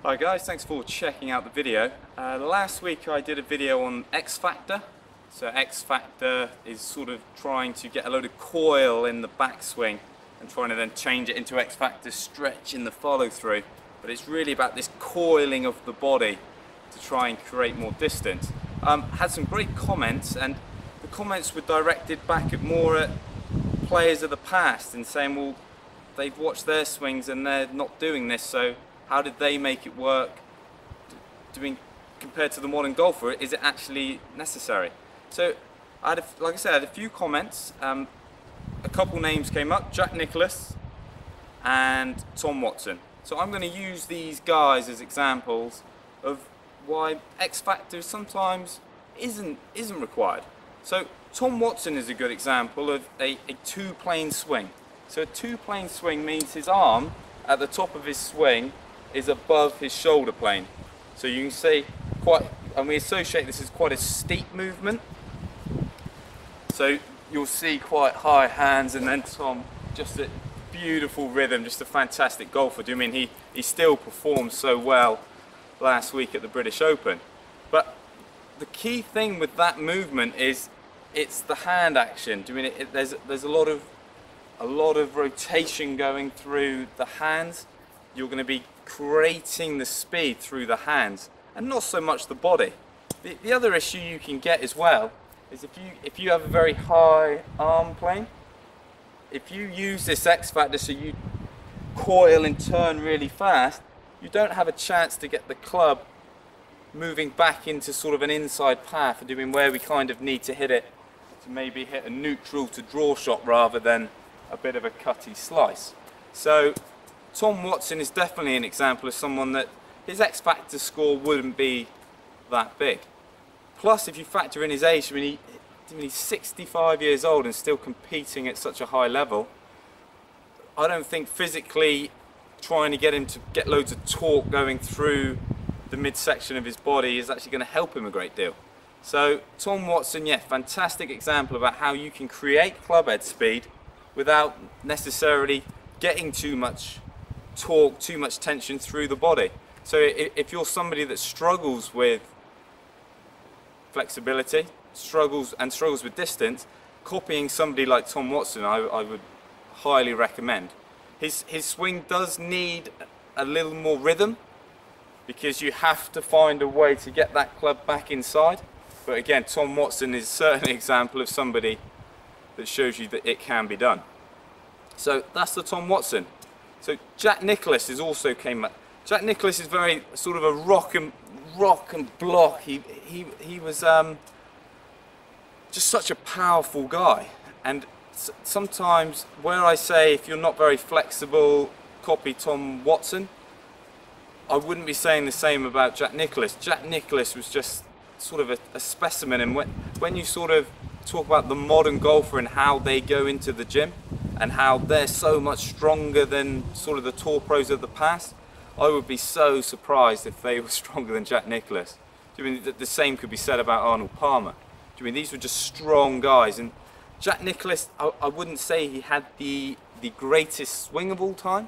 Hi guys, thanks for checking out the video. Last week I did a video on X Factor. So X Factor is sort of trying to get a load of coil in the backswing and trying to then change it into X Factor stretch in the follow through. But it's really about this coiling of the body to try and create more distance. Had some great comments, and the comments were directed back at players of the past and saying, well, they've watched their swings and they're not doing this, so how did they make it work? Compared to the modern golfer, is it actually necessary? So, like I said, I had a few comments. A couple names came up: Jack Nicklaus and Tom Watson. So I'm going to use these guys as examples of why X Factor sometimes isn't required. So Tom Watson is a good example of a two-plane swing. So a two-plane swing means his arm at the top of his swing is above his shoulder plane. So you can see and we associate this as quite a steep movement. So you'll see quite high hands, and then Tom, just a beautiful rhythm, just a fantastic golfer. Do you mean he still performed so well last week at the British Open? But the key thing with that movement is it's the hand action. Do you mean there's a lot of rotation going through the hands. You're going to be creating the speed through the hands and not so much the body. The other issue you can get as well is if you have a very high arm plane, if you use this X Factor, so you coil and turn really fast, you don't have a chance to get the club moving back into sort of an inside path, doing where we kind of need to hit it to maybe hit a neutral to draw shot rather than a bit of a cutty slice. So Tom Watson is definitely an example of someone that his X Factor score wouldn't be that big. Plus, if you factor in his age, I mean, he's 65 years old and still competing at such a high level. I don't think physically trying to get him to get loads of torque going through the midsection of his body is actually going to help him a great deal. So Tom Watson, yeah, fantastic example about how you can create clubhead speed without necessarily getting too much torque, too much tension through the body. So if you're somebody that struggles with flexibility, struggles with distance, copying somebody like Tom Watson, I would highly recommend. His swing does need a little more rhythm because you have to find a way to get that club back inside. But again, Tom Watson is certainly an example of somebody that shows you that it can be done. So that's the Tom Watson. So Jack Nicklaus is also came up. Jack Nicklaus is very sort of a rock and block. He was just such a powerful guy. And sometimes where I say if you're not very flexible, copy Tom Watson, I wouldn't be saying the same about Jack Nicklaus. Jack Nicklaus was just sort of a specimen, and when you sort of talk about the modern golfer and how they go into the gym and how they're so much stronger than sort of the tour pros of the past, I would be so surprised if they were stronger than Jack Nicklaus. Do you mean the same could be said about Arnold Palmer? Do you mean these were just strong guys? And Jack Nicklaus, I wouldn't say he had the greatest swing of all time.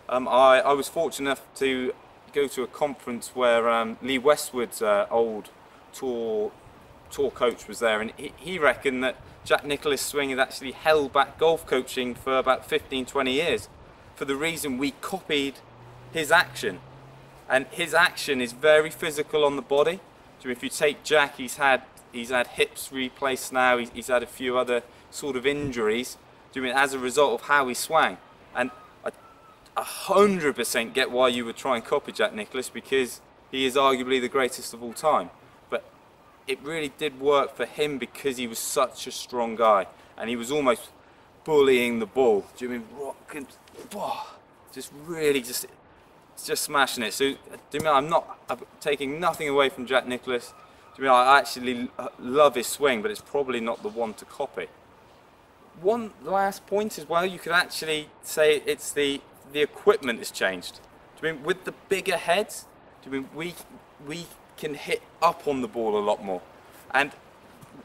I was fortunate enough to go to a conference where Lee Westwood's old tour coach was there, and he reckoned that Jack Nicklaus' swing had actually held back golf coaching for about 15-20 years for the reason we copied his action. And his action is very physical on the body. So if you take Jack, he's had hips replaced now, he's had a few other sort of injuries as a result of how he swung. And I 100% get why you would try and copy Jack Nicklaus, because he is arguably the greatest of all time. But it really did work for him because he was such a strong guy, and he was almost bullying the ball. Do you mean rocking, just smashing it? So do you mean I'm taking nothing away from Jack Nicklaus? Do you mean I actually love his swing, but it's probably not the one to copy. One last point as well, you could actually say it's the equipment has changed. Do you mean with the bigger heads? Do you mean we can hit up on the ball a lot more, and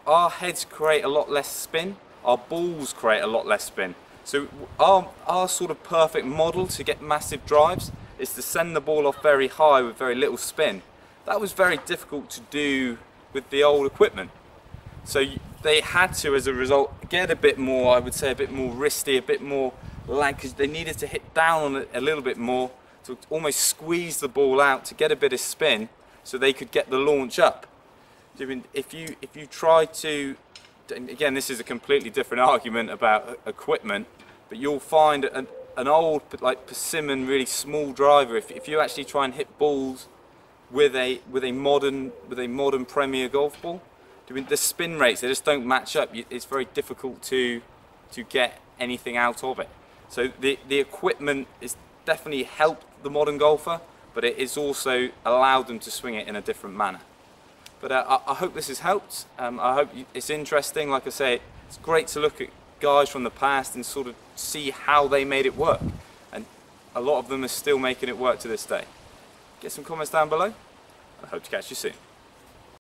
our heads create a lot less spin, our balls create a lot less spin. So our sort of perfect model to get massive drives is to send the ball off very high with very little spin. That was very difficult to do with the old equipment. So they had to, as a result, get a bit more, I would say, a bit more wristy, a bit more lag, because they needed to hit down on it a little bit more to almost squeeze the ball out to get a bit of spin so they could get the launch up. If you try to, again, this is a completely different argument about equipment, but you'll find an old, like persimmon, really small driver, if you actually try and hit balls with a modern Premier golf ball, the spin rates, they just don't match up. It's very difficult to get anything out of it. So the equipment has definitely helped the modern golfer, but it has also allowed them to swing it in a different manner. But I hope this has helped. I hope it's interesting. Like I say, it's great to look at guys from the past and sort of see how they made it work. And a lot of them are still making it work to this day. Get some comments down below. I hope to catch you soon.